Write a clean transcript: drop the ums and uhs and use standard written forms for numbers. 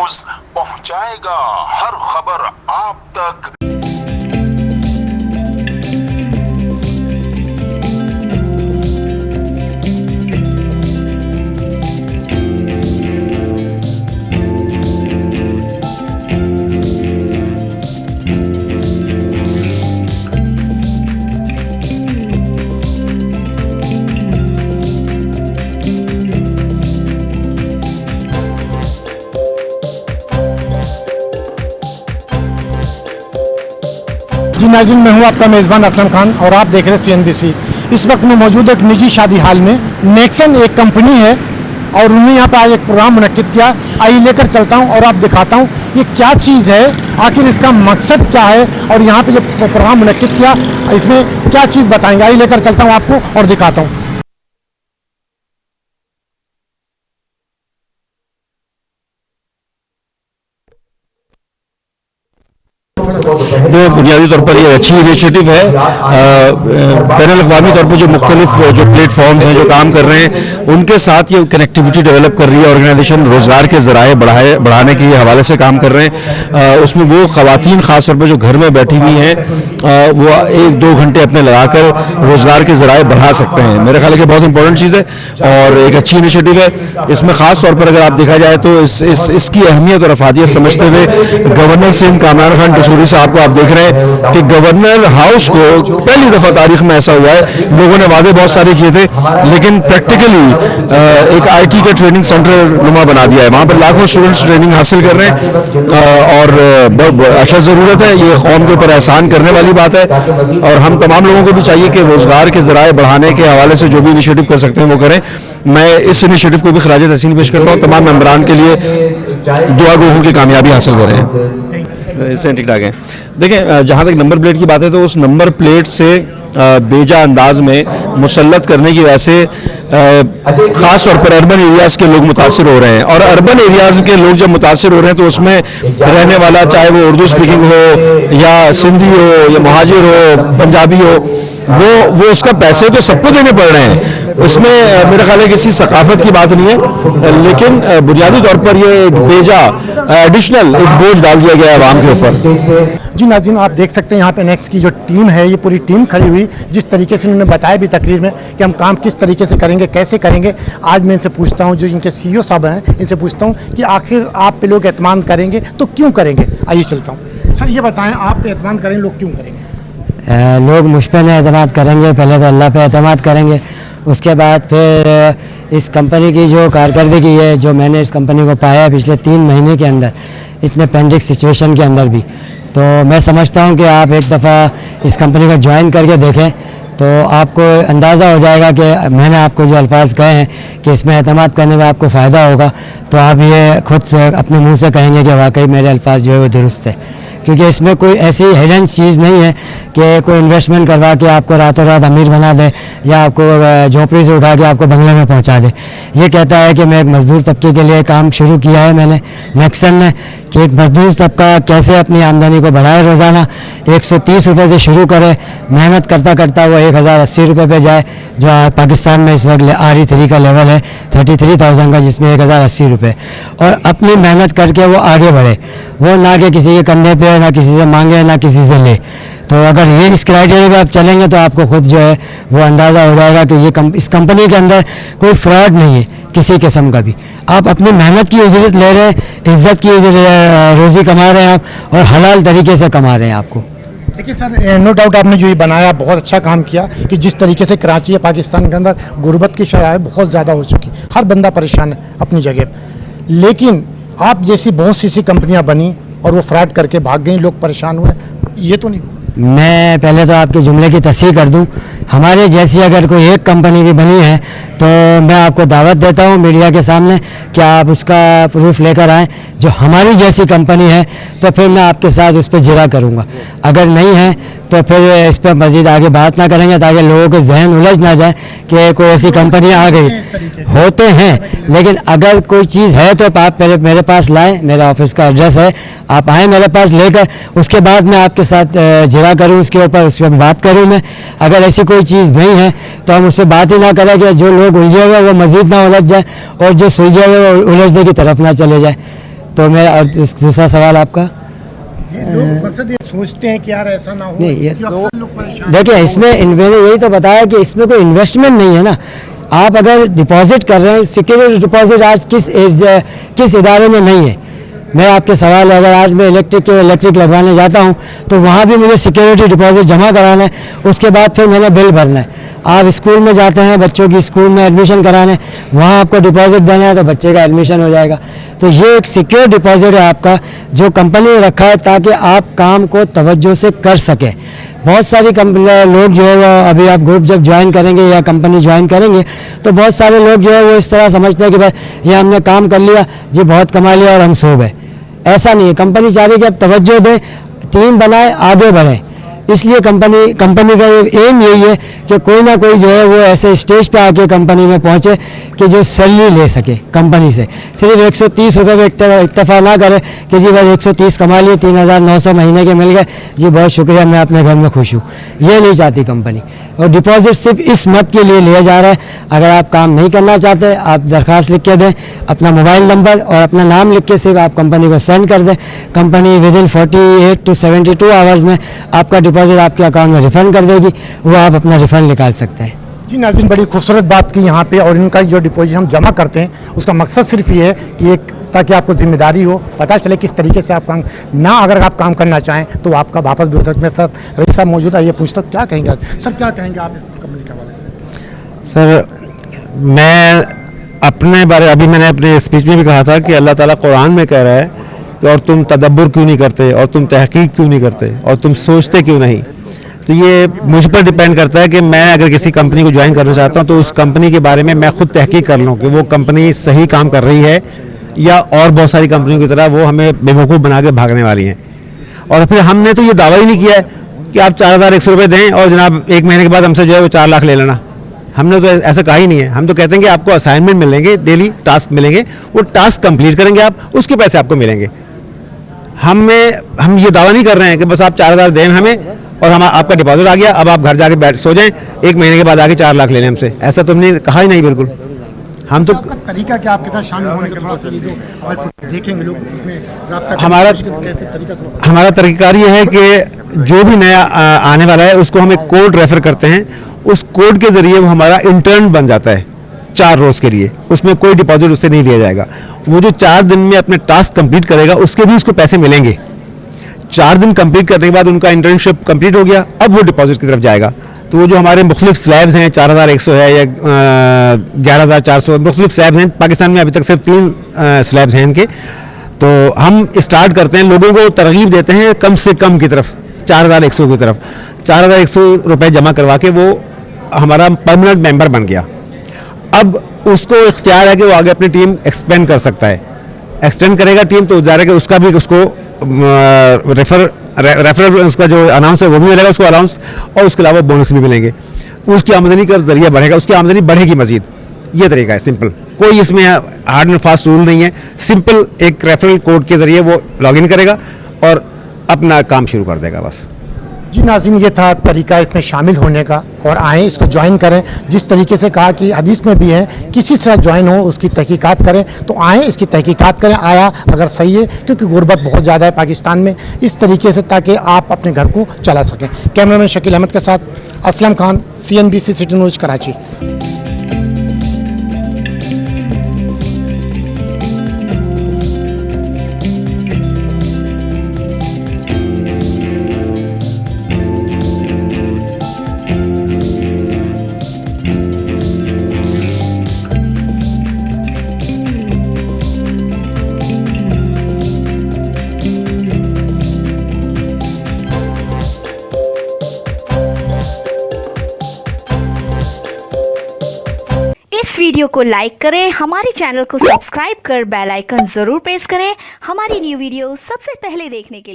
News पहुंचाएगा हर खबर आप तक। जी नाज़रीन, मैं हूं आपका मेज़बान असलम खान और आप देख रहे हैं CNBC। इस वक्त मैं मौजूद एक निजी शादी हाल में। नेक्सन एक कंपनी है और उन्होंने यहाँ पर आज एक प्रोग्राम मुनक्किद किया। आइए लेकर चलता हूँ और आप दिखाता हूँ ये क्या चीज़ है, आखिर इसका मकसद क्या है और यहाँ पे जो प्रोग्राम मुनक्किद किया इसमें क्या चीज़ बताएंगे। आइए लेकर चलता हूँ आपको और दिखाता हूँ। जो बुनियादी तौर पर ये अच्छी इनिशिएटिव है। बैनुल अक़वामी तौर पर जो मुख्तलिफ जो प्लेटफॉर्म्स हैं जो काम कर रहे हैं उनके साथ ये कनेक्टिविटी डेवलप कर रही है। ऑर्गेनाइजेशन रोज़गार के ज़राए बढ़ाने के हवाले से काम कर रहे हैं। उसमें वो ख़वातीन ख़ास तौर पर जो घर में बैठी हुई हैं वो 1-2 घंटे अपने लगाकर रोज़गार के ज़राए बढ़ा सकते हैं। मेरे ख्याल है बहुत इंपॉर्टेंट चीज़ है और एक अच्छी इनिशिएटिव है। इसमें ख़ास तौर पर अगर आप देखा जाए तो इसकी अहमियत और अफादियत समझते हुए गवर्नर सिंध कामरान खान टसूरी साहब को आप देख रहे हैं कि गवर्नर हाउस को पहली दफा तारीख में ऐसा हुआ है। लोगों ने वादे बहुत सारे किए थे लेकिन प्रैक्टिकली एक IT का ट्रेनिंग सेंटर नुमा बना दिया है। वहां पर लाखों स्टूडेंट्स ट्रेनिंग हासिल कर रहे हैं और बहुत अच्छा ज़रूरत है। ये कौम के ऊपर एहसान करने वाली बात है और हम तमाम लोगों को भी चाहिए कि रोज़गार के ज़राए बढ़ाने के हवाले से जो भी इनिशिएटिव कर सकते हैं वो करें। मैं इस इनिशिएटिव को भी खराज तहसीन पेश करता हूँ। तमाम मेंबरान के लिए दुआ गो हूँ कि कामयाबी हासिल करें। इससे ठीक ठाक है। देखें, जहाँ तक नंबर प्लेट की बात है तो उस नंबर प्लेट से बेजा अंदाज में मुसल्लत करने की वजह से ख़ास तौर पर अर्बन एरियाज़ के लोग मुतासिर हो रहे हैं और अर्बन एरियाज़ के लोग जब मुतासिर हो रहे हैं तो उसमें रहने वाला चाहे वो उर्दू स्पीकिंग हो या सिंधी हो या मुहाजिर हो पंजाबी हो वो उसका पैसे तो सबको देने पड़ रहे हैं। उसमें मेरा ख्याल है किसी सकाफत की बात नहीं है लेकिन बुनियादी तौर पर ये एक बेजा एडिशनल एक बोझ डाल दिया गया है आवाम के ऊपर। जी नाज़रीन, आप देख सकते हैं यहाँ पे नेक्स्ट की जो टीम है ये पूरी टीम खड़ी हुई। जिस तरीके से उन्होंने बताया भी तकरीर में कि हम काम किस तरीके से करेंगे, कैसे करेंगे। आज मैं इनसे पूछता हूँ, जो इनके CEO साहब हैं, इनसे पूछता हूँ कि आखिर आप पे लोग एतमाद करेंगे तो क्यों करेंगे। आइए चलता हूँ। सर ये बताएं, आप पे एतमाद करेंगे लोग क्यों करेंगे। लोग मुझ पर एतमाद करेंगे, पहले तो अल्लाह पे एतमाद करेंगे, उसके बाद फिर इस कंपनी की जो कारकर्दगी है, जो मैंने इस कंपनी को पाया पिछले 3 महीने के अंदर इतने पेंडिंग सिचुएशन के अंदर भी, तो मैं समझता हूं कि आप एक दफ़ा इस कंपनी को ज्वाइन करके देखें तो आपको अंदाज़ा हो जाएगा कि मैंने आपको जो अल्फाज कहे हैं कि इसमें एतमाद करने में आपको फ़ायदा होगा तो आप ये खुद अपने मुँह से कहेंगे कि वाकई मेरे अल्फाज जो है वो दुरुस्त है। क्योंकि इसमें कोई ऐसी हिडन चीज़ नहीं है कि कोई इन्वेस्टमेंट करवा के आपको रातों रात अमीर बना दे या आपको झोपड़ी से उठा के आपको बंगले में पहुंचा दे। ये कहता है कि मैं एक मजदूर तबके के लिए काम शुरू किया है मैंने नेक्सन ने कि एक मजदूर तबका कैसे अपनी आमदनी को बढ़ाए, रोज़ाना 130 रुपये से शुरू करे, मेहनत करता करता वो 1080 रुपये पे जाए, जो पाकिस्तान में इस वक्त RE3 का लेवल है 33,000 का, जिसमें 1080 रुपये, और अपनी मेहनत करके वो आगे बढ़े, वो ना कि किसी के कंधे पे, ना किसी से मांगे, ना किसी से ले। तो अगर ये इस क्राइटेरिया पे आप चलेंगे तो आपको खुद जो है वो अंदाज़ा हो जाएगा कि ये इस कंपनी के अंदर कोई फ्रॉड नहीं है किसी किस्म का भी। आप अपनी मेहनत की उजरत ले रहे हैं, इज़्ज़त की रोज़ी कमा रहे हैं आप और हलाल तरीके से कमा रहे हैं आपको। देखिए सर, नो डाउट आपने जो ये बनाया बहुत अच्छा काम किया कि जिस तरीके से कराची या पाकिस्तान के अंदर गुर्बत की शरह बहुत ज़्यादा हो चुकी, हर बंदा परेशान है अपनी जगह, लेकिन आप जैसी बहुत सी कंपनियां बनी और वो फ्रॉड करके भाग गई, लोग परेशान हुए, ये तो नहीं। मैं पहले तो आपके जुमले की तस्दीक कर दूं, हमारे जैसी अगर कोई एक कंपनी भी बनी है तो मैं आपको दावत देता हूं मीडिया के सामने कि आप उसका प्रूफ लेकर आएँ। जो हमारी जैसी कंपनी है तो फिर मैं आपके साथ उस पर जिरा करूंगा, अगर नहीं है तो फिर इस पर मज़ीद आगे बात ना करेंगे ताकि लोगों के जहन उलझ ना जाए कि कोई ऐसी कंपनी आ गई। होते हैं, लेकिन अगर कोई चीज़ है तो आप मेरे पास लाएँ, मेरा ऑफिस का एड्रेस है, आप आएँ मेरे पास लेकर, उसके बाद मैं आपके साथ जिरा करूँ उसके ऊपर, उस पर बात करूँ मैं। अगर ऐसी कोई चीज़ नहीं है तो हम उस पर बात ही ना करें कि जो लोग उलझे हुए वो मज़ीद ना उलझ जाए और जो सुलझे हुए वो उलझने की तरफ ना चले जाए। तो मेरा और दूसरा सवाल आपका, लोग मकसद ये सोचते हैं कि यार ऐसा ना हो, नहीं, ये जो अक्सर लोग परेशान देखिए इसमें मैंने यही तो बताया कि इसमें कोई इन्वेस्टमेंट नहीं है ना। आप अगर डिपॉजिट कर रहे हैं, सिक्योरिटी डिपॉजिट आज किस इदारे में नहीं है। मैं आपके सवाल है, अगर आज मैं इलेक्ट्रिक लगवाने जाता हूं तो वहां भी मुझे सिक्योरिटी डिपॉजिट जमा कराना है, उसके बाद फिर मैंने बिल भरना है। आप स्कूल में जाते हैं, बच्चों की स्कूल में एडमिशन कराने, वहाँ आपको डिपॉजिट देना है तो बच्चे का एडमिशन हो जाएगा। तो ये एक सिक्योर डिपॉजिट है आपका, जो कंपनी ने रखा है ताकि आप काम को तवज्जो से कर सकें। बहुत सारी लोग जो है वो, अभी आप ग्रुप जब ज्वाइन करेंगे या कंपनी ज्वाइन करेंगे तो बहुत सारे लोग जो है वो इस तरह समझते हैं कि भाई ये हमने काम कर लिया जी, बहुत कमा लिया और हम सो गए। ऐसा नहीं है। कंपनी चाह रही है कि आप तवज्जो दें, टीम बनाए, आगे बढ़ें। इसलिए कंपनी का एम यही है कि कोई ना कोई जो है वो ऐसे स्टेज पे आके कंपनी में पहुंचे कि जो सैलरी ले सके कंपनी से। सिर्फ 130 रुपये में इक्तफा ना करे कि जी भाई 130 कमा लिए, 3,900 महीने के मिल गए जी, बहुत शुक्रिया, मैं अपने घर में खुश हूँ। ये नहीं चाहती कंपनी। और डिपॉजिट सिर्फ इस मत के लिए लिया जा रहा है, अगर आप काम नहीं करना चाहते आप दरख्वास्त लिख के दें, अपना मोबाइल नंबर और अपना नाम लिख के सिर्फ आप कंपनी को सेंड कर दें। कंपनी विदिन 48 to 72 आवर्स में आपका डिपॉजिट आपके अकाउंट में रिफंड कर देगी, वो आप अपना रिफंड निकाल सकते हैं। जी नाज़रीन, बड़ी खूबसूरत बात की यहाँ पे। और इनका जो डिपॉजिट हम जमा करते हैं उसका मकसद सिर्फ ये है कि एक ताकि आपको जिम्मेदारी हो, पता चले किस तरीके से आप काम ना, अगर आप काम करना चाहें तो आपका वापस भी हो सकता है। मेरे साथ रईस साहब मौजूद है, ये पूछता क्या कहेंगे सर, क्या कहेंगे आप इस कंपनी के हवाले से? सर मैं अपने बारे, अभी मैंने अपने स्पीच में भी कहा था कि अल्लाह ताला कुरान में कह रहा है कि और तुम तदब्बुर क्यों नहीं करते, और तुम तहकीक क्यों नहीं करते, और तुम सोचते क्यों नहीं। तो ये मुझ पर डिपेंड करता है कि मैं अगर किसी कंपनी को ज्वाइन करना चाहता हूं तो उस कंपनी के बारे में मैं खुद तहकीक कर लूं कि वो कंपनी सही काम कर रही है या और बहुत सारी कंपनियों की तरह वो हमें बेवकूफ़ बना के भागने वाली हैं। और फिर हमने तो ये दावा ही नहीं किया है कि आप 4,100 रुपये दें और जनाब 1 महीने के बाद हमसे जो है वो 4 लाख ले लेना। हमने तो ऐसा कहा ही नहीं है। हम तो कहते हैं कि आपको असाइनमेंट मिलेंगे, डेली टास्क मिलेंगे, वो टास्क कंप्लीट करेंगे आप, उसके पैसे आपको मिलेंगे। हम ये दावा नहीं कर रहे हैं कि बस आप 4,000 दें हमें और हम आपका डिपॉजिट आ गया, अब आप घर जाके बैठ सो जाएं, 1 महीने के बाद आके 4 लाख ले लें हमसे। ऐसा तो हमने कहा ही नहीं, बिल्कुल। हम तो आपका तरीका क्या, आपके साथ शामिल होने का थोड़ा सा ये जो और देखेंगे लोग उसमें राब्ता हमारा तरीक़ाकार ये है कि जो भी नया आने वाला है उसको हम एक कोड रेफर करते हैं, उस कोड के ज़रिए वो हमारा इंटर्न बन जाता है 4 रोज़ के लिए। उसमें कोई डिपॉजिट उससे नहीं लिया जाएगा। वो जो 4 दिन में अपने टास्क कंप्लीट करेगा उसके भी उसको पैसे मिलेंगे। 4 दिन कंप्लीट करने के बाद उनका इंटर्नशिप कंप्लीट हो गया, अब वो डिपॉजिट की तरफ जाएगा। तो वो जो हमारे मुख्तलिफ स्लैब्स हैं, 4,100 है या 11,400 मुख्तलिफ स्लैब्स हैं। पाकिस्तान में अभी तक सिर्फ 3 स्लैब्स हैं इनके। तो हम स्टार्ट करते हैं, लोगों को तरगीब देते हैं कम से कम की तरफ, 4,100 की तरफ। 4,100 रुपये जमा करवा के वो हमारा परमानेंट मेंबर बन गया। अब उसको इख्तियार है कि वो आगे अपनी टीम एक्सपेंड कर सकता है। एक्सटेंड करेगा टीम तो ज़ाहिर है कि उसका भी उसको रेफरल उसका जो अनाउंस है वो भी मिलेगा उसको अलाउंस, और उसके अलावा बोनस भी मिलेंगे। उसकी आमदनी का जरिया बढ़ेगा, उसकी आमदनी बढ़ेगी मजीद। ये तरीका है सिंपल, कोई इसमें हार्ड एंड फास्ट रूल नहीं है। सिंपल एक रेफरल कोड के जरिए वो लॉगिन करेगा और अपना काम शुरू कर देगा बस। जी नाज़रीन, ये था तरीका इसमें शामिल होने का, और आएँ इसको ज्वाइन करें। जिस तरीके से कहा कि हदीस में भी है, किसी से ज्वाइन हो उसकी तहकीकात करें, तो आएँ इसकी तहकीकात करें, आया अगर सही है, क्योंकि गुर्बत बहुत ज़्यादा है पाकिस्तान में, इस तरीके से ताकि आप अपने घर को चला सकें। कैमरामैन शकील अहमद के साथ Aslam Khan, CNBC city news Karachi. इस वीडियो को लाइक करें, हमारे चैनल को सब्सक्राइब कर बेल आइकन जरूर प्रेस करें हमारी न्यू वीडियो सबसे पहले देखने के लिए।